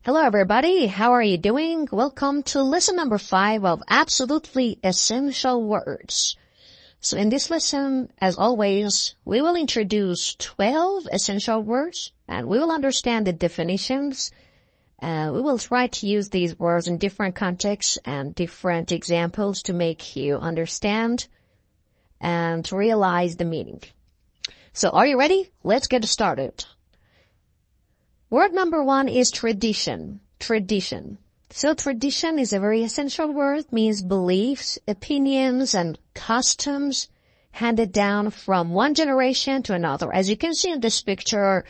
Hello everybody, how are you doing? Welcome to lesson number 5 of Absolutely Essential Words. So in this lesson, as always, we will introduce 12 essential words and we will understand the definitions. We will try to use these words in different contexts and different examples to make you understand and realize the meaning. So are you ready? Let's get started. Word number 1 is tradition. Tradition. So tradition is a very essential word, means beliefs, opinions, and customs handed down from one generation to another. As you can see in this picture,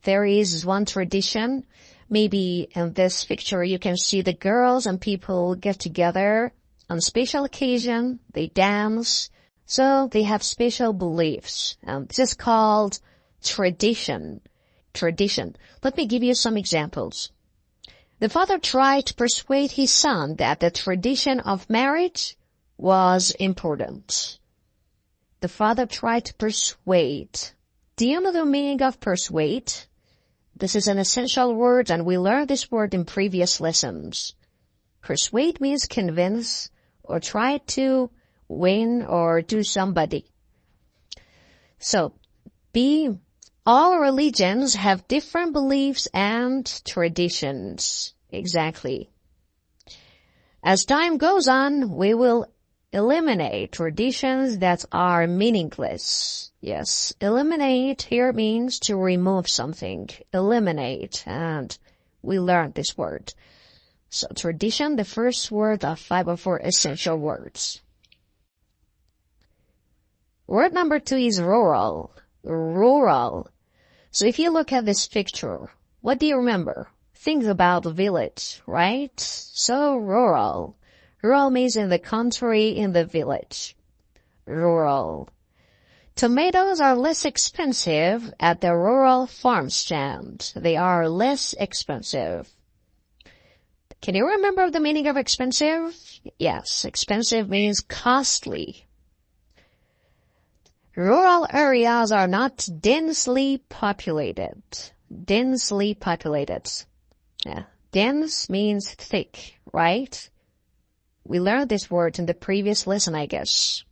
there is one tradition. Maybe in this picture you can see the girls and people get together on special occasion. They dance. So they have special beliefs. This is called tradition. Tradition. Let me give you some examples. The father tried to persuade his son that the tradition of marriage was important. The father tried to persuade. Do you know the meaning of persuade? This is an essential word and we learned this word in previous lessons. Persuade means convince or try to win or do somebody. So, all religions have different beliefs and traditions. Exactly. As time goes on, we will eliminate traditions that are meaningless. Yes, eliminate here means to remove something. Eliminate, and we learned this word. So tradition, the first word of 5 of 4 essential words. Word number 2 is rural. Rural. So if you look at this picture, what do you remember? Think about the village, right? So rural. Rural means in the country, in the village. Rural. Tomatoes are less expensive at the rural farm stand. They are less expensive. Can you remember the meaning of expensive? Yes, expensive means costly. Rural areas are not densely populated. Densely populated. Yeah. Dense means thick, right? We learned this word in the previous lesson, I guess.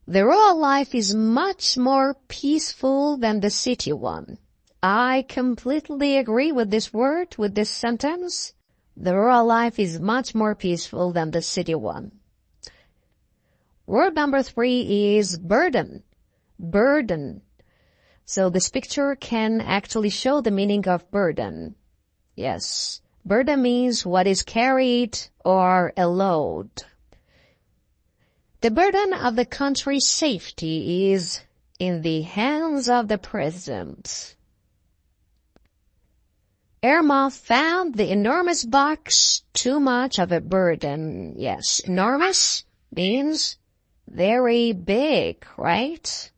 The rural life is much more peaceful than the city one. I completely agree with this word, with this sentence. The rural life is much more peaceful than the city one. Word number 3 is burden. Burden. So this picture can actually show the meaning of burden. Yes. Burden means what is carried or a load. The burden of the country's safety is in the hands of the president. Irma found the enormous box too much of a burden. Yes, enormous means very big, right?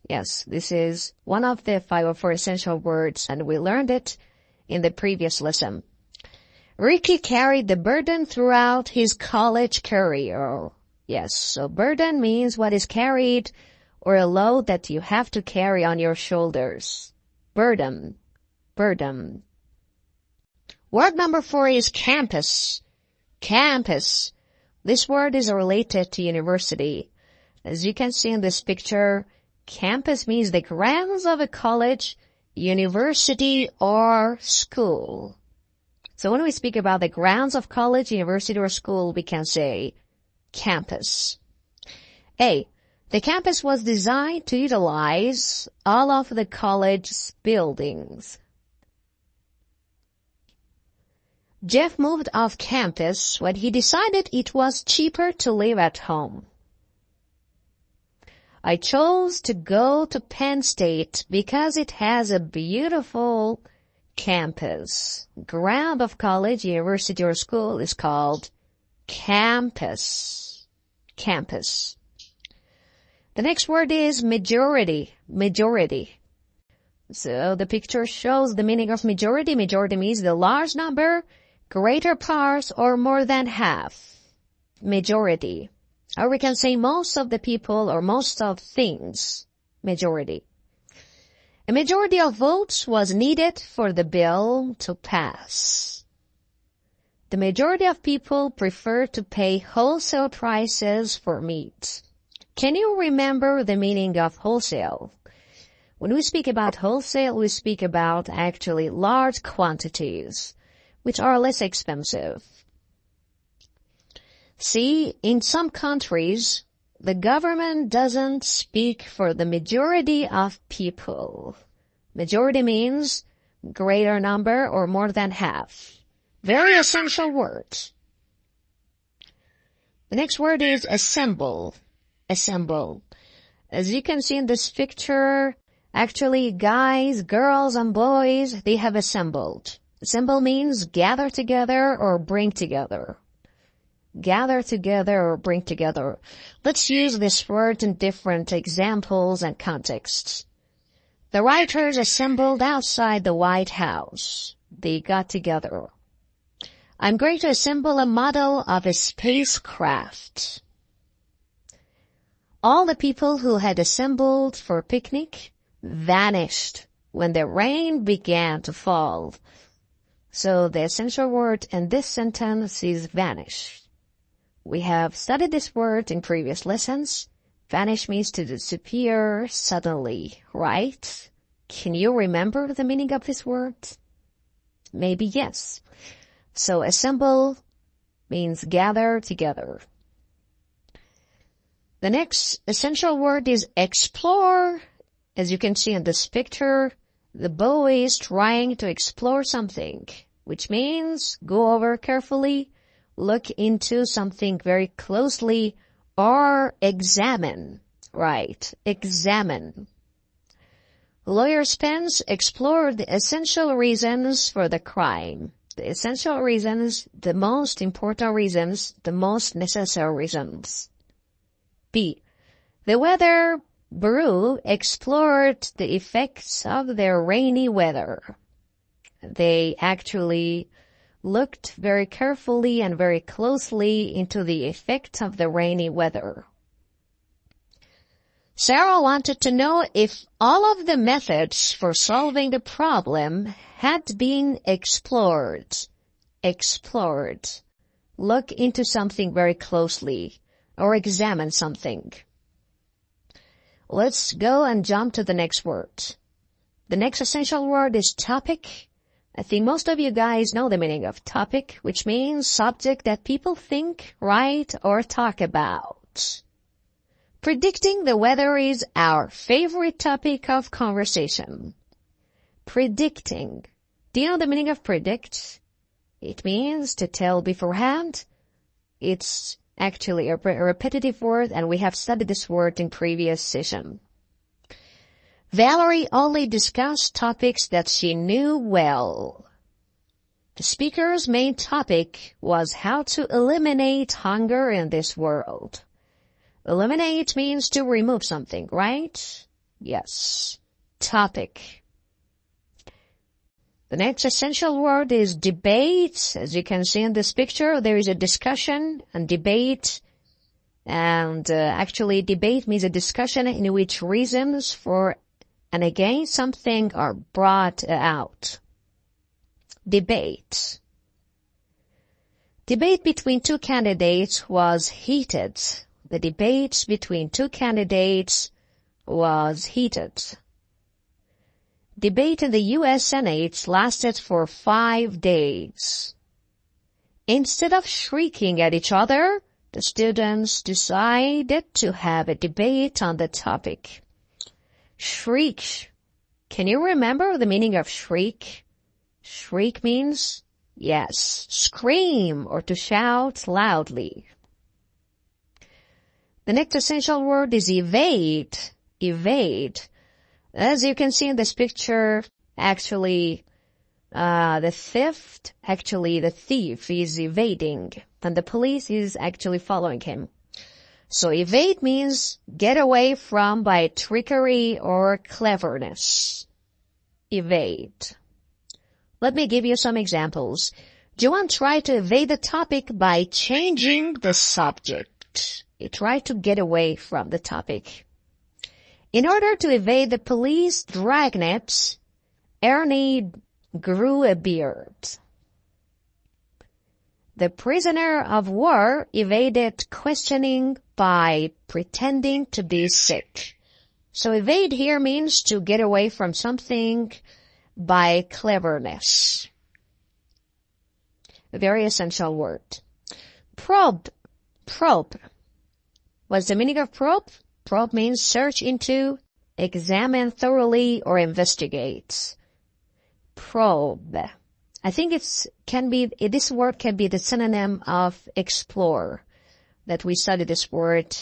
Yes, this is one of the 5 of 4 essential words and we learned it in the previous lesson. Ricky carried the burden throughout his college career. Yes, so burden means what is carried or a load that you have to carry on your shoulders. Burden. Burden. Word number 4 is campus. Campus. This word is related to university. As you can see in this picture, campus means the grounds of a college, university, or school. So when we speak about the grounds of college, university, or school, we can say campus. A. The campus was designed to utilize all of the college's buildings. Jeff moved off campus when he decided it was cheaper to live at home. I chose to go to Penn State because it has a beautiful campus. Ground of college, university, or school is called campus. Campus. The next word is majority. Majority. So the picture shows the meaning of majority. Majority means the large number, greater parts, or more than half. Majority. Or we can say most of the people or most of things. Majority. A majority of votes was needed for the bill to pass. The majority of people prefer to pay wholesale prices for meat. Can you remember the meaning of wholesale? When we speak about wholesale, we speak about actually large quantities, which are less expensive. See, in some countries, the government doesn't speak for the majority of people. Majority means greater number or more than half. Very essential word. The next word is assemble. Assemble. As you can see in this picture, actually guys, girls, and boys, they have assembled. Assemble means gather together or bring together. Gather together or bring together. Let's use this word in different examples and contexts. The writers assembled outside the White House. They got together. I'm going to assemble a model of a spacecraft. All the people who had assembled for a picnic vanished when the rain began to fall. So the essential word in this sentence is vanish. We have studied this word in previous lessons. Vanish means to disappear suddenly, right? Can you remember the meaning of this word? Maybe yes. So assemble means gather together. The next essential word is explore. As you can see in this picture, the boy is trying to explore something, which means go over carefully, look into something very closely, or examine. Right, examine. Lawyer Spence explored the essential reasons for the crime. The essential reasons, the most important reasons, the most necessary reasons. B. The Weather Bureau explored the effects of the rainy weather. They actually looked very carefully and very closely into the effect of the rainy weather. Sarah wanted to know if all of the methods for solving the problem had been explored. Explored. Look into something very closely or examine something. Let's go and jump to the next word. The next essential word is topic. I think most of you guys know the meaning of topic, which means subject that people think, write, or talk about. Predicting the weather is our favorite topic of conversation. Predicting. Do you know the meaning of predict? It means to tell beforehand. It's actually a repetitive word, and we have studied this word in previous session. Valerie only discussed topics that she knew well. The speaker's main topic was how to eliminate hunger in this world. Eliminate means to remove something, right? Yes. Topic. The next essential word is debate. As you can see in this picture, there is a discussion and debate. And actually, debate means a discussion in which reasons for and against something are brought out. Debate. Debate between two candidates was heated. The debate between two candidates was heated. Debate in the U.S. Senate lasted for 5 days. Instead of shrieking at each other, the students decided to have a debate on the topic. Shriek. Can you remember the meaning of shriek? Shriek means, yes, scream or to shout loudly. The next essential word is evade. Evade. As you can see in this picture, actually, the thief is evading, and the police is actually following him. So evade means get away from by trickery or cleverness. Evade. Let me give you some examples. Joan tried to evade the topic by changing the subject. He tried to get away from the topic. In order to evade the police dragnets, Ernie grew a beard. The prisoner of war evaded questioning by pretending to be sick. So evade here means to get away from something by cleverness. A very essential word. Probe. Probe. What's the meaning of probe? Probe means search into, examine thoroughly, or investigate. Probe. I think this word can be the synonym of explore, that we studied this word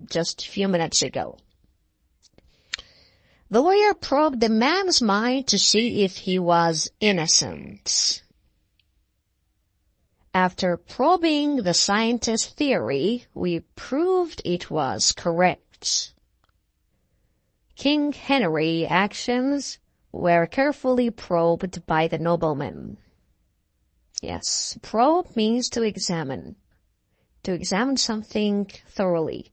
just a few minutes ago. The lawyer probed the man's mind to see if he was innocent. After probing the scientist's theory, we proved it was correct. King Henry's actions were carefully probed by the nobleman. Yes, probe means to examine something thoroughly.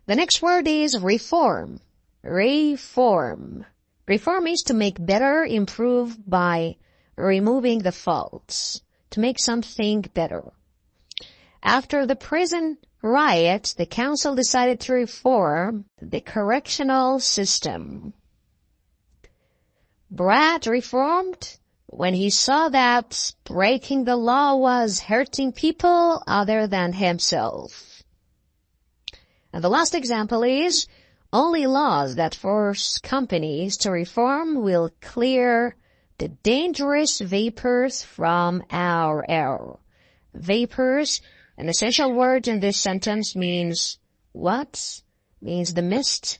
The next word is reform. Reform. Reform is to make better, improve by removing the faults, to make something better. After the prison riot, the council decided to reform the correctional system. Brad reformed when he saw that breaking the law was hurting people other than himself. And the last example is, only laws that force companies to reform will clear the dangerous vapors from our air. Vapors, an essential word in this sentence, means what? Means the mist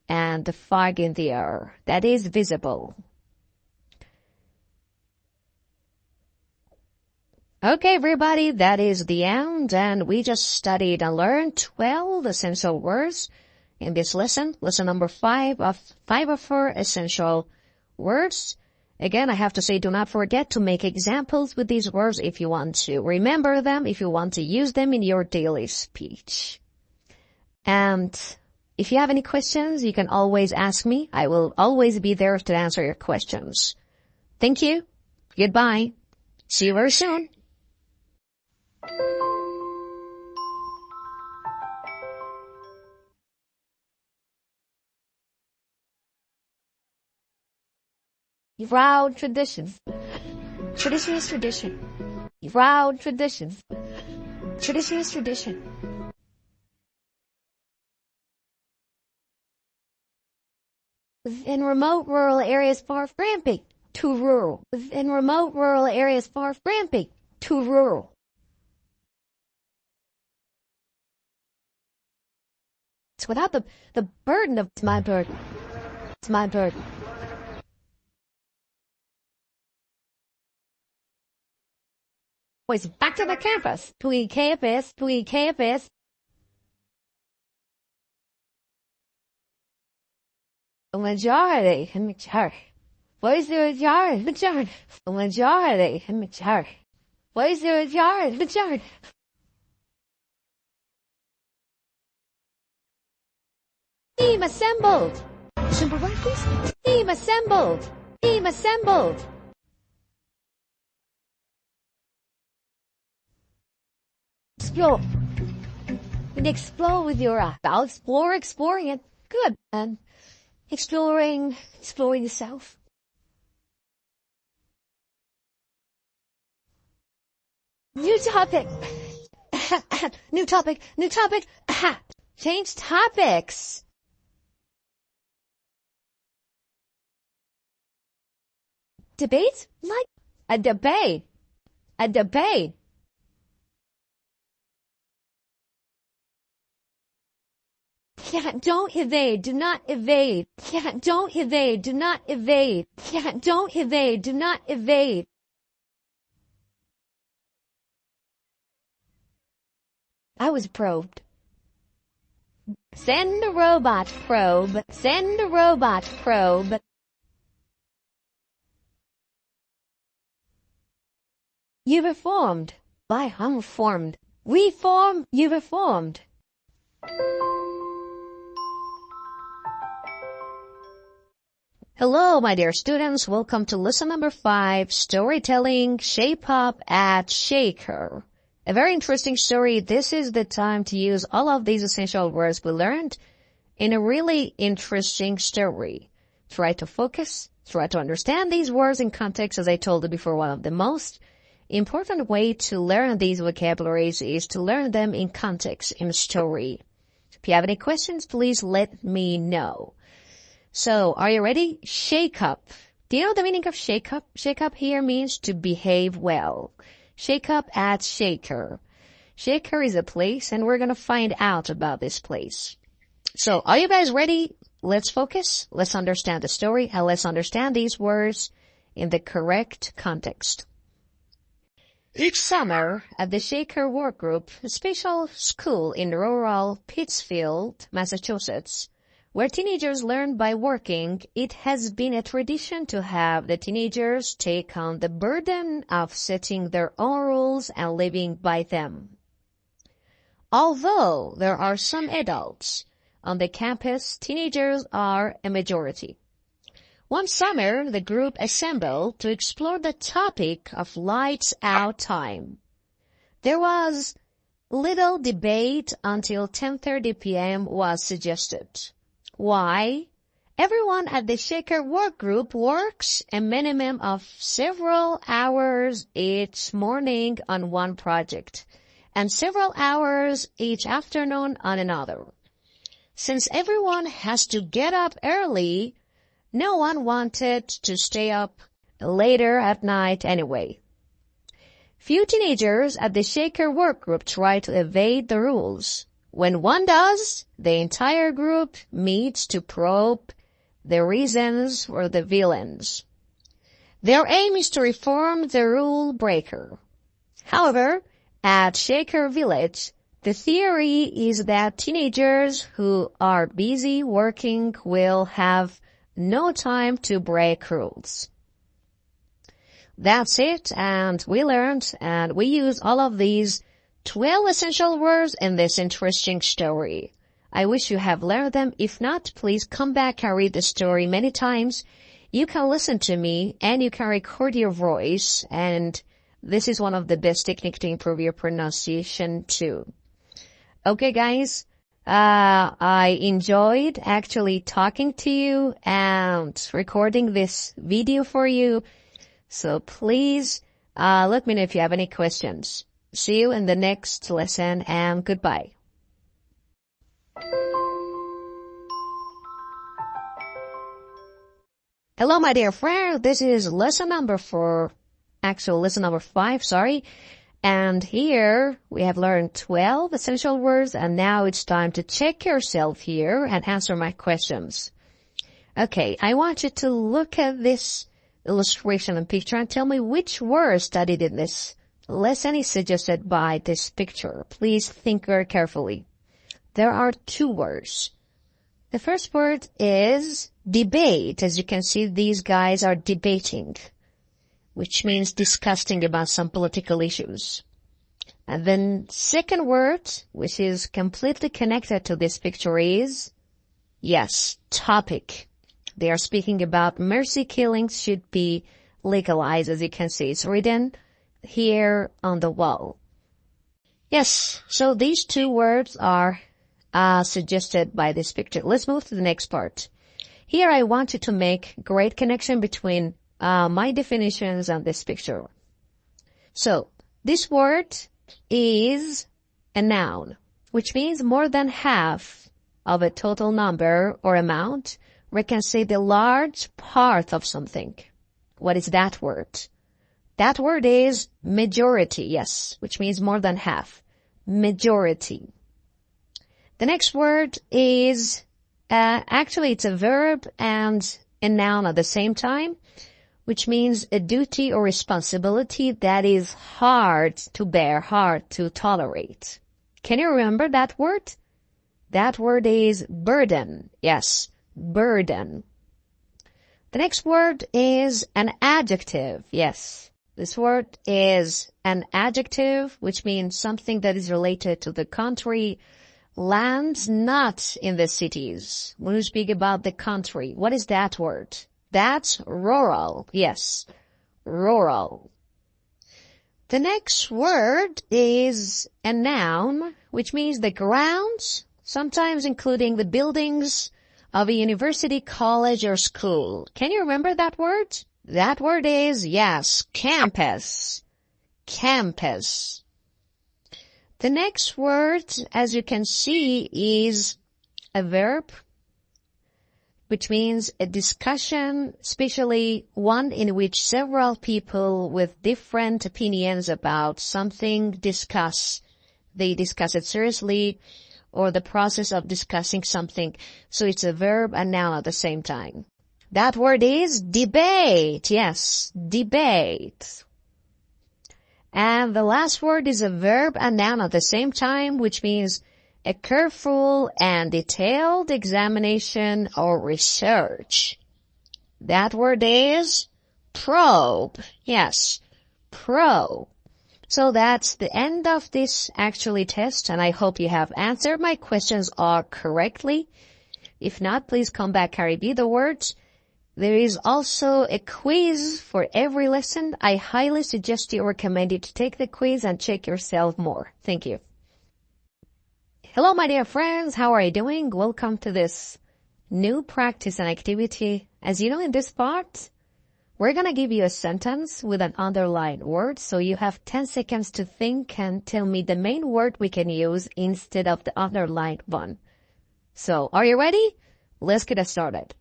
and the fog in the air that is visible. Okay, everybody, that is the end, and we just studied and learned 12 essential words in this lesson number 5 of 4 essential words. Again, I have to say, do not forget to make examples with these words if you want to remember them, if you want to use them in your daily speech. And if you have any questions, you can always ask me. I will always be there to answer your questions. Thank you. Goodbye. See you very soon. Proud traditions. Tradition is tradition. Proud traditions. Tradition is tradition. In remote rural areas far from ramping, too rural. In remote rural areas far from ramping, too rural. It's without the burden of it's my burden. It's my burden. Boys, back to the campus. Tweet campus. Tweet campus. The majority. What is the majority? Majority. The majority. Majority. What is the majority? Majority. Team assembled. Simple what, please? Team assembled. Team assembled. Explore. And explore with your eye. I'll exploring it. Good. And exploring yourself. New topic. New topic. New topic. Change topics. Debate? Like a debate. A debate. Yeah, don't evade. Do not evade. Yeah, don't evade. Do not evade. Yeah, don't evade. Do not evade. I was probed. Send a robot probe. Send a robot probe. You reformed. Why, I'm reformed. We form, you reformed. Hello, my dear students. Welcome to lesson number 5, Storytelling Shape Up at Shaker. A very interesting story. This is the time to use all of these essential words we learned in a really interesting story. Try to focus, try to understand these words in context. As I told you before, one of the most important way to learn these vocabularies is to learn them in context, in a story. If you have any questions, please let me know. So, are you ready? Shake up. Do you know the meaning of shake up? Shake up here means to behave well. Shake up at Shaker. Shaker is a place, and we're going to find out about this place. So, are you guys ready? Let's focus. Let's understand the story, and let's understand these words in the correct context. Each summer at the Shaker Workgroup, a special school in rural Pittsfield, Massachusetts, where teenagers learn by working, it has been a tradition to have the teenagers take on the burden of setting their own rules and living by them. Although there are some adults on the campus, teenagers are a majority. One summer, the group assembled to explore the topic of lights out time. There was little debate until 10:30 p.m. was suggested. Why? Everyone at the Shaker work group works a minimum of several hours each morning on one project and several hours each afternoon on another. Since everyone has to get up early, no one wanted to stay up later at night anyway. Few teenagers at the Shaker work group try to evade the rules. When one does, the entire group meets to probe the reasons for the villains. Their aim is to reform the rule breaker. However, at Shaker Village, the theory is that teenagers who are busy working will have no time to break rules. That's it, and we learned and we use all of these 12 essential words in this interesting story. I wish you have learned them. If not, please come back and read the story many times. You can listen to me and you can record your voice, and this is one of the best techniques to improve your pronunciation too. Okay, guys, I enjoyed actually talking to you and recording this video for you. So please let me know if you have any questions. See you in the next lesson, and goodbye. Hello, my dear friend. This is lesson number 5, sorry. And here we have learned 12 essential words, and now it's time to check yourself here and answer my questions. Okay, I want you to look at this illustration and picture and tell me which word studied in this lesson is suggested by this picture. Please think very carefully. There are 2 words. The first word is debate. As you can see, these guys are debating, which means discussing about some political issues. And then second word, which is completely connected to this picture, is, yes, topic. They are speaking about mercy killings should be legalized. As you can see, it's written here on the wall. Yes, so these 2 words are suggested by this picture. Let's move to the next part. Here I want you to make great connection between my definitions and this picture. So, this word is a noun, which means more than half of a total number or amount. We can say the large part of something. What is that word? That word is majority, yes, which means more than half. Majority. The next word is, actually it's a verb and a noun at the same time, which means a duty or responsibility that is hard to bear, hard to tolerate. Can you remember that word? That word is burden. Yes, burden. The next word is an adjective. Yes, this word is an adjective, which means something that is related to the country, lands, not in the cities. When we speak about the country, what is that word? That's rural. Yes, rural. The next word is a noun, which means the grounds, sometimes including the buildings of a university, college, or school. Can you remember that word? That word is, yes, campus. Campus. The next word, as you can see, is a verb, which means a discussion, especially one in which several people with different opinions about something discuss. They discuss it seriously, or the process of discussing something. So it's a verb and noun at the same time. That word is debate. Yes, debate. And the last word is a verb and noun at the same time, which means a careful and detailed examination or research. That word is probe. Yes, probe. So that's the end of this actually test, and I hope you have answered my questions all correctly. If not, please come back, carry B the words. There is also a quiz for every lesson. I highly suggest you recommend you to take the quiz and check yourself more. Thank you. Hello, my dear friends. How are you doing? Welcome to this new practice and activity. As you know, in this part, we're going to give you a sentence with an underlined word. So you have 10 seconds to think and tell me the main word we can use instead of the underlined one. So are you ready? Let's get started.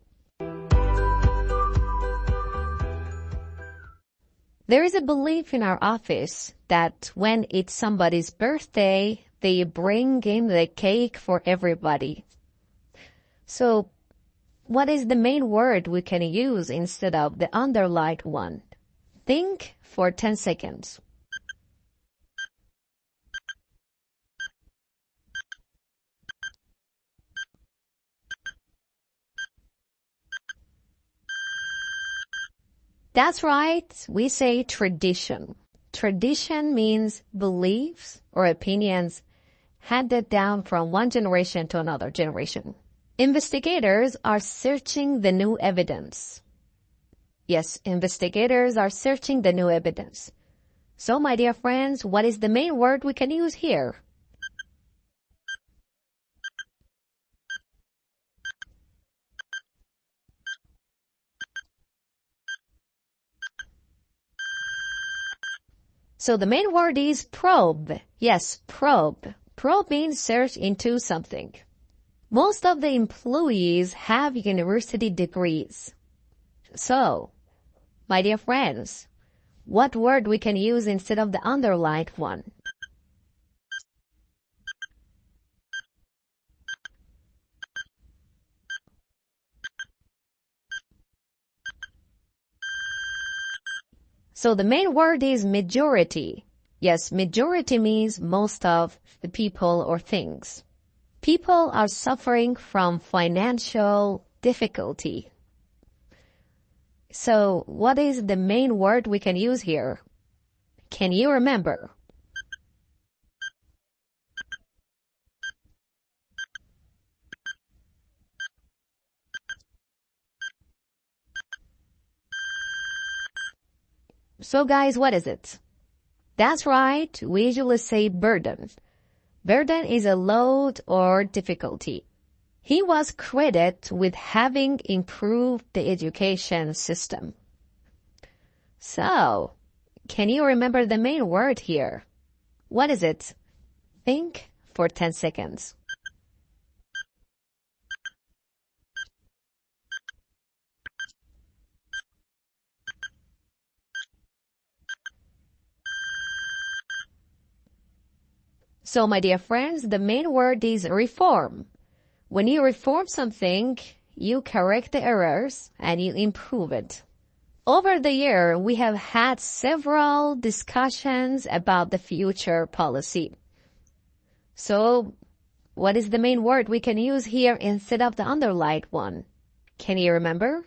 There is a belief in our office that when it's somebody's birthday, they bring in the cake for everybody. So, what is the main word we can use instead of the underlined one? Think for 10 seconds. That's right, we say tradition. Tradition means beliefs or opinions handed down from one generation to another generation. Investigators are searching the new evidence. Yes, investigators are searching the new evidence. So, my dear friends, what is the main word we can use here? So the main word is probe. Yes, probe. Probe means search into something. Most of the employees have university degrees. So, my dear friends, what word we can use instead of the underlined one? So the main word is majority. Yes, majority means most of the people or things. People are suffering from financial difficulty. So what is the main word we can use here? Can you remember? So guys, what is it? That's right, we usually say burden. Burden is a load or difficulty. He was credited with having improved the education system. So, can you remember the main word here? What is it? Think for 10 seconds. So, my dear friends, the main word is reform. When you reform something, you correct the errors and you improve it. Over the year, we have had several discussions about the future policy. So, what is the main word we can use here instead of the underlined one? Can you remember?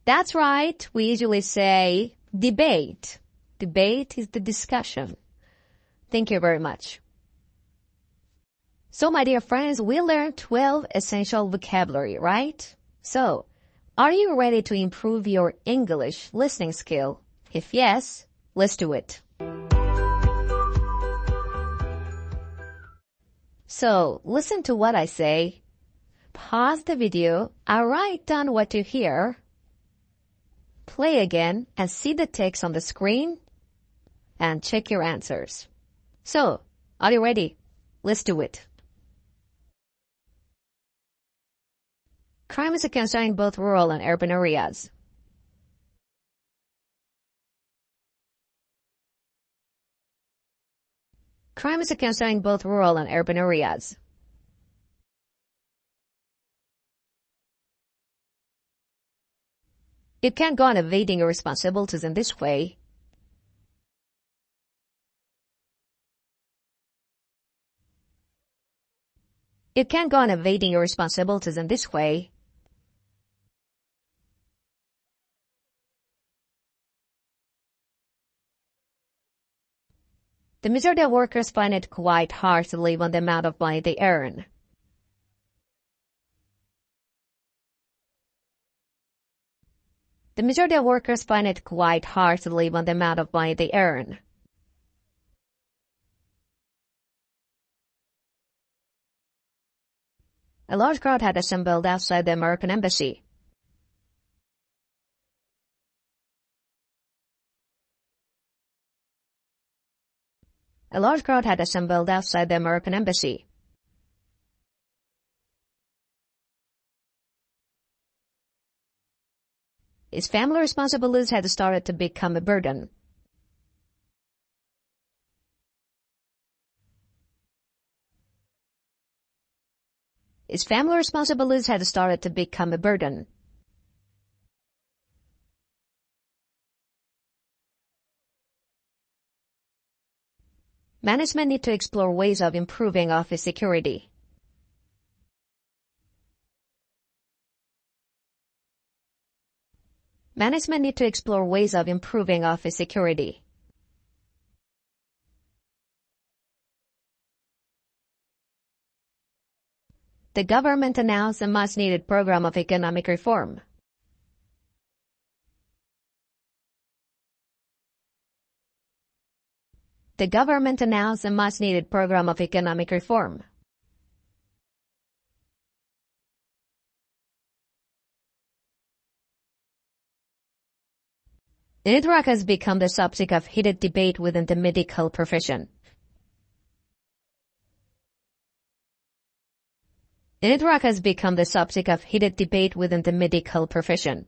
That's right. We usually say debate. Debate is the discussion. Thank you very much. So, my dear friends, we learned 12 essential vocabulary, right? So, are you ready to improve your English listening skill? If yes, let's do it. So, listen to what I say. Pause the video and write down what you hear. Play again and see the text on the screen and check your answers. So, are you ready? Let's do it. Crime is a concern in both rural and urban areas. Crime is a concern in both rural and urban areas. You can't go on evading your responsibilities in this way. You can't go on evading your responsibilities in this way. The majority of workers find it quite hard to live on the amount of money they earn. The majority of workers find it quite hard to live on the amount of money they earn. A large crowd had assembled outside the American embassy. A large crowd had assembled outside the American embassy. His family responsibilities had started to become a burden. His family responsibilities had started to become a burden. Management need to explore ways of improving office security. Management need to explore ways of improving office security. The government announced a much-needed program of economic reform. The government announced a much-needed program of economic reform. The network has become the subject of heated debate within the medical profession. The network has become the subject of heated debate within the medical profession.